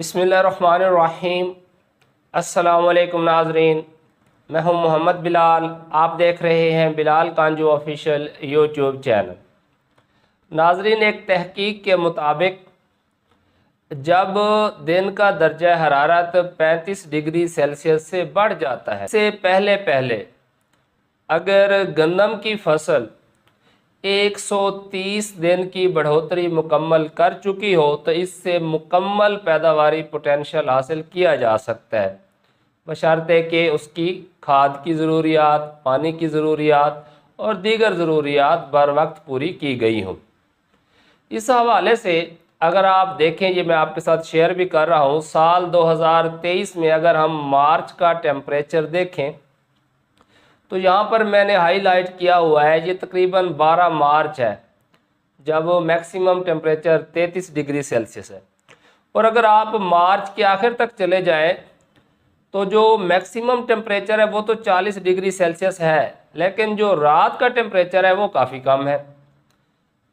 बिस्मिल्लाहिर्रहमानिर्रहीम। अस्सलामुअलैकुम नाज़रीन, मैं हूं मोहम्मद बिलाल। आप देख रहे हैं बिलाल कांजू ऑफिशियल यूट्यूब चैनल। नाज़रीन, एक तहकीक के मुताबिक जब दिन का दर्जा हरारत 35 डिग्री सेल्सियस से बढ़ जाता है, इससे पहले पहले अगर गंदम की फसल 130 दिन की बढ़ोतरी मुकम्मल कर चुकी हो तो इससे मुकम्मल पैदावारी पोटेंशियल हासिल किया जा सकता है, बशर्ते कि उसकी खाद की ज़रूरियात, पानी की ज़रूरियात और दीगर ज़रूरियात बर वक्त पूरी की गई हों। इस हवाले से अगर आप देखें, ये मैं आपके साथ शेयर भी कर रहा हूँ, साल 2023 में अगर हम मार्च का टेम्परेचर देखें तो यहाँ पर मैंने हाईलाइट किया हुआ है, ये तकरीबन 12 मार्च है जब मैक्सिमम टेम्परेचर 33 डिग्री सेल्सियस है। और अगर आप मार्च के आखिर तक चले जाएं तो जो मैक्सिमम टेम्परेचर है वो तो 40 डिग्री सेल्सियस है, लेकिन जो रात का टेम्परेचर है वो काफ़ी कम है,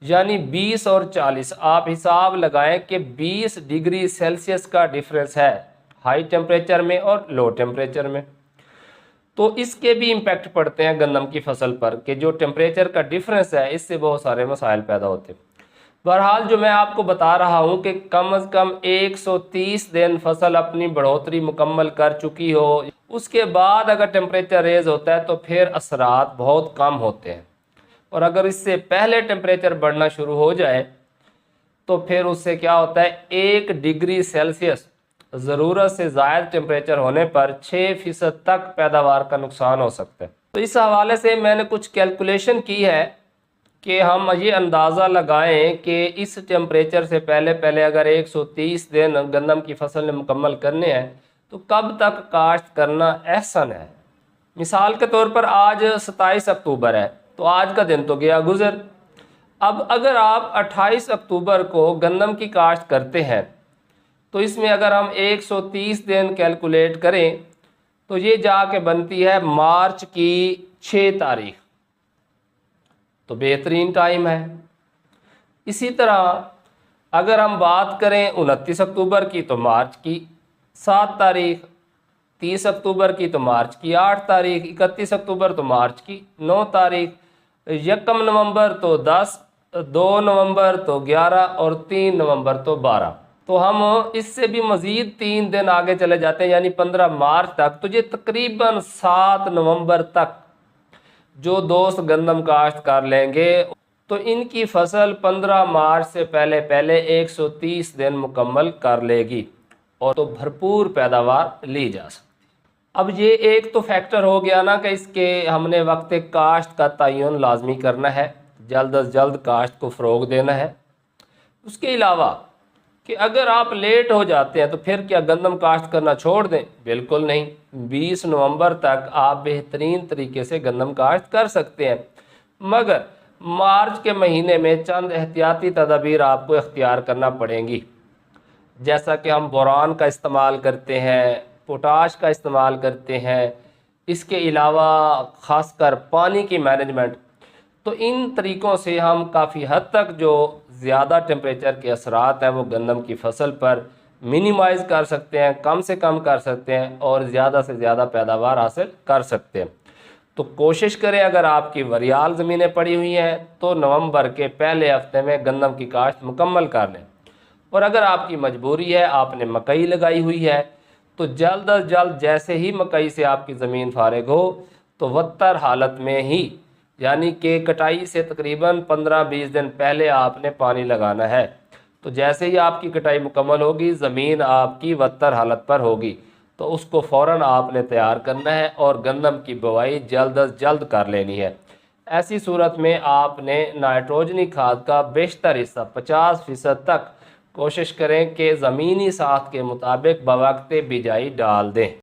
यानी 20 और 40। आप हिसाब लगाएं कि 20 डिग्री सेल्सियस का डिफरेंस है हाई टेम्परेचर में और लो टेम्परेचर में। तो इसके भी इम्पैक्ट पड़ते हैं गंदम की फसल पर कि जो टेम्परेचर का डिफरेंस है इससे बहुत सारे मसाइल पैदा होते हैं। बहरहाल जो मैं आपको बता रहा हूँ कि कम से कम 130 दिन फसल अपनी बढ़ोतरी मुकम्मल कर चुकी हो, उसके बाद अगर टेम्परेचर रेज होता है तो फिर असरात बहुत कम होते हैं। और अगर इससे पहले टेम्परेचर बढ़ना शुरू हो जाए तो फिर उससे क्या होता है, 1 डिग्री सेल्सियस ज़रूरत से ज़ायद टेम्परेचर होने पर 6% तक पैदावार का नुकसान हो सकता है। तो इस हवाले से मैंने कुछ कैलकुलेशन की है कि हम ये अंदाज़ा लगाएं कि इस टेम्परेचर से पहले पहले अगर 130 दिन गंदम की फसल ने मुकम्मल करने हैं तो कब तक काश्त करना एहसन है। मिसाल के तौर पर आज 27 अक्टूबर है, तो आज का दिन तो गया गुज़र। अब अगर आप 28 अक्टूबर को गंदम की काश्त करते हैं तो इसमें अगर हम 130 दिन कैलकुलेट करें तो ये जाके बनती है मार्च की 6 तारीख, तो बेहतरीन टाइम है। इसी तरह अगर हम बात करें 29 अक्टूबर की तो मार्च की 7 तारीख, 30 अक्टूबर की तो मार्च की 8 तारीख, 31 अक्टूबर तो मार्च की 9 तारीख, 1 नवंबर तो 10, 2 नवंबर तो 11 और 3 नवंबर तो 12। तो हम इससे भी मज़ीद 3 दिन आगे चले जाते हैं यानी 15 मार्च तक। तो ये तकरीबन 7 नवंबर तक जो दोस्त गंदम काश्त कर लेंगे तो इनकी फसल 15 मार्च से पहले पहले 130 दिन मुकम्मल कर लेगी और तो भरपूर पैदावार ली जा सकती। अब ये एक तो फैक्टर हो गया ना कि इसके हमने वक्त काश्त का तयन लाजमी करना है, जल्द अज जल्द काश्त को फ़रोग देना है। उसके अलावा कि अगर आप लेट हो जाते हैं तो फिर क्या गंदम काश्त करना छोड़ दें? बिल्कुल नहीं। 20 नवंबर तक आप बेहतरीन तरीके से गंदम काश्त कर सकते हैं, मगर मार्च के महीने में चंद एहतियाती तदाबीर आपको इख्तियार करना पड़ेंगी, जैसा कि हम बोरान का इस्तेमाल करते हैं, पोटाश का इस्तेमाल करते हैं, इसके अलावा ख़ासकर पानी की मैनेजमेंट। तो इन तरीक़ों से हम काफ़ी हद तक जो ज़्यादा टेम्परेचर के असरात हैं वो गंदम की फसल पर मिनिमाइज़ कर सकते हैं, कम से कम कर सकते हैं और ज़्यादा से ज़्यादा पैदावार हासिल कर सकते हैं। तो कोशिश करें, अगर आपकी वरियाल ज़मीनें पड़ी हुई हैं तो नवंबर के पहले हफ्ते में गंदम की काश्त मुकम्मल कर लें। और अगर आपकी मजबूरी है, आपने मकई लगाई हुई है, तो जल्द अज जल्द जैसे ही मकई से आपकी ज़मीन फारिग हो तो वत्तर हालत में ही, यानी कि कटाई से तकरीबन 15-20 दिन पहले आपने पानी लगाना है। तो जैसे ही आपकी कटाई मुकम्मल होगी, ज़मीन आपकी वत्तर हालत पर होगी, तो उसको फ़ौरन आपने तैयार करना है और गंदम की बुवाई जल्द अज जल्द कर लेनी है। ऐसी सूरत में आपने नाइट्रोजनी खाद का बेशतर हिस्सा 50% तक कोशिश करें कि ज़मीनी साख के मुताबिक बवक्त बिजाई डाल दें।